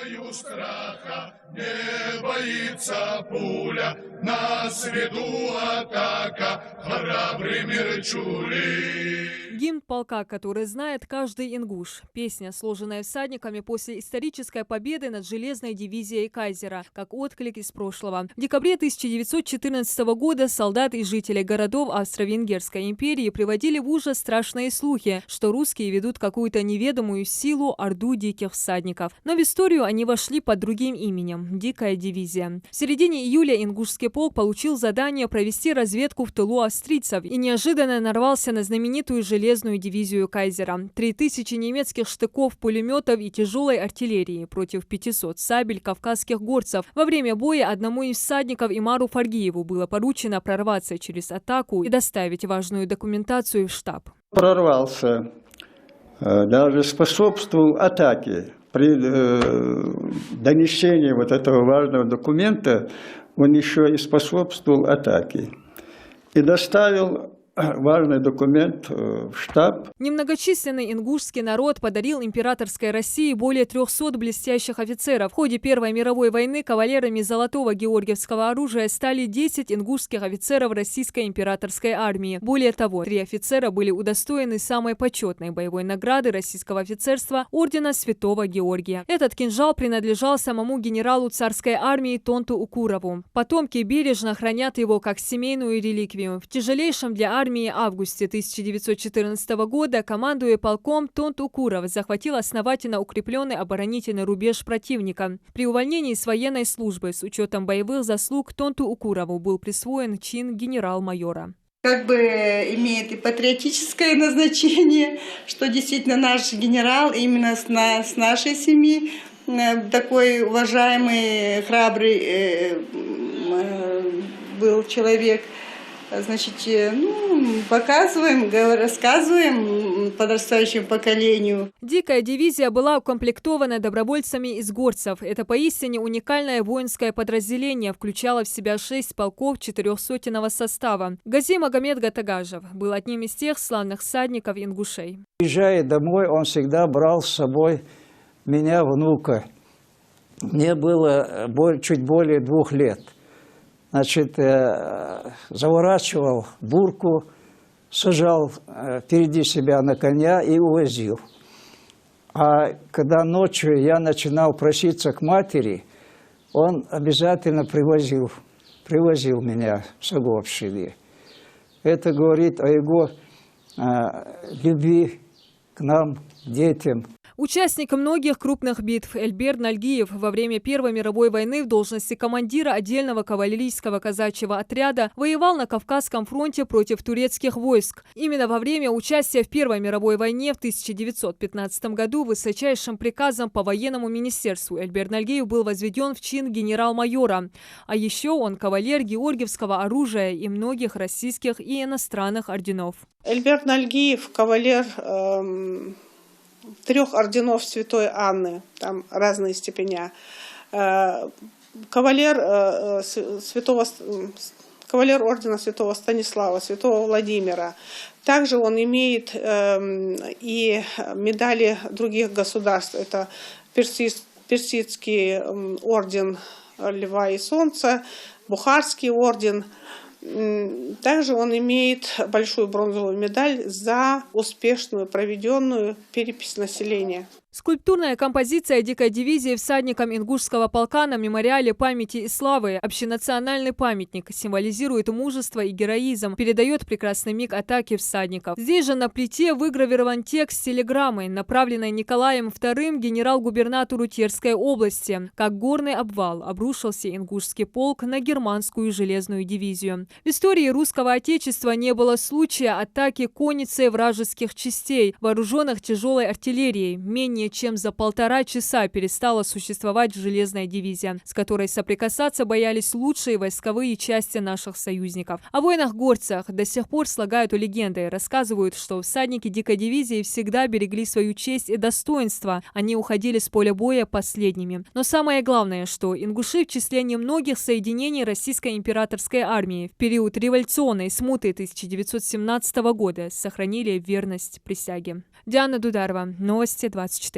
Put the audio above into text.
чувствую страха, не боится пуля, на среду атака, храбрый Мерчули. Гимн полка, который знает каждый ингуш. Песня, сложенная всадниками после исторической победы над железной дивизией Кайзера, как отклик из прошлого. В декабре 1914 года солдаты и жители городов Австро-Венгерской империи приводили в ужас страшные слухи, что русские ведут какую-то неведомую силу орду диких всадников. Но в историю они вошли под другим именем – Дикая дивизия. В середине июля ингушский полк получил задание провести разведку в тылу австрийцев и неожиданно нарвался на знаменитую железную дивизию Кайзера. 3000 немецких штыков, пулеметов и тяжелой артиллерии против 500 сабель кавказских горцев. Во время боя одному из всадников Имару Фаргиеву было поручено прорваться через атаку и доставить важную документацию в штаб. Прорвался, даже способствовал атаке. При донесении вот этого важного документа он еще и способствовал атаке. И доставил важный документ в штаб. Немногочисленный ингушский народ подарил императорской России более 300 блестящих офицеров. В ходе Первой мировой войны кавалерами золотого георгиевского оружия стали 10 ингушских офицеров российской императорской армии. Более того, 3 офицера были удостоены самой почетной боевой награды российского офицерства – ордена Святого Георгия. Этот кинжал принадлежал самому генералу царской армии Тонту Укурову. Потомки бережно хранят его как семейную реликвию. В тяжелейшем для армии августе 1914 года, командуя полком, Тонт Укуров захватил основательно укрепленный оборонительный рубеж противника. При увольнении с военной службы с учетом боевых заслуг Тонту Укурову был присвоен чин генерал-майора. Как бы имеет и патриотическое назначение, что действительно наш генерал именно с нашей семьи, такой уважаемый, храбрый был человек. Значит, показываем, рассказываем подрастающему поколению. Дикая дивизия была укомплектована добровольцами из горцев. Это поистине уникальное воинское подразделение, включало в себя 6 полков 400-го состава. Гази Магомед Гатагажев был одним из тех славных всадников ингушей. Приезжая домой, он всегда брал с собой меня, внука. Мне было чуть более 2 лет. Значит, заворачивал бурку, сажал впереди себя на коня и увозил. А когда ночью я начинал проситься к матери, он обязательно привозил меня в Сагопшине. Это говорит о его любви к нам, детям. Участник многих крупных битв Эльбер Нальгиев во время Первой мировой войны в должности командира отдельного кавалерийского казачьего отряда воевал на Кавказском фронте против турецких войск. Именно во время участия в Первой мировой войне в 1915 году высочайшим приказом по военному министерству Эльбер Нальгиев был возведен в чин генерал-майора. А еще он кавалер георгиевского оружия и многих российских и иностранных орденов. Эльбер Нальгиев кавалер 3 орденов Святой Анны, там разные степеня. Кавалер ордена Святого Станислава, Святого Владимира. Также он имеет и медали других государств. Это Персидский орден Льва и Солнца, Бухарский орден. Также он имеет большую бронзовую медаль за успешную проведенную перепись населения. Скульптурная композиция Дикой дивизии всадникам ингушского полка на мемориале памяти и славы, общенациональный памятник, символизирует мужество и героизм, передает прекрасный миг атаки всадников. Здесь же на плите выгравирован текст телеграммы, направленной Николаем II генерал-губернатору Терской области. Как горный обвал обрушился ингушский полк на германскую железную дивизию. В истории русского отечества не было случая атаки конницей вражеских частей, вооруженных тяжелой артиллерией. Менее чем за 1,5 часа перестала существовать железная дивизия, с которой соприкасаться боялись лучшие войсковые части наших союзников. О воинах-горцах до сих пор слагают легенды, рассказывают, что всадники Дикой дивизии всегда берегли свою честь и достоинство, они уходили с поля боя последними. Но самое главное, что ингуши в числе немногих соединений российской императорской армии в период революционной смуты 1917 года сохранили верность присяге. Диана Дударова, Новости 24.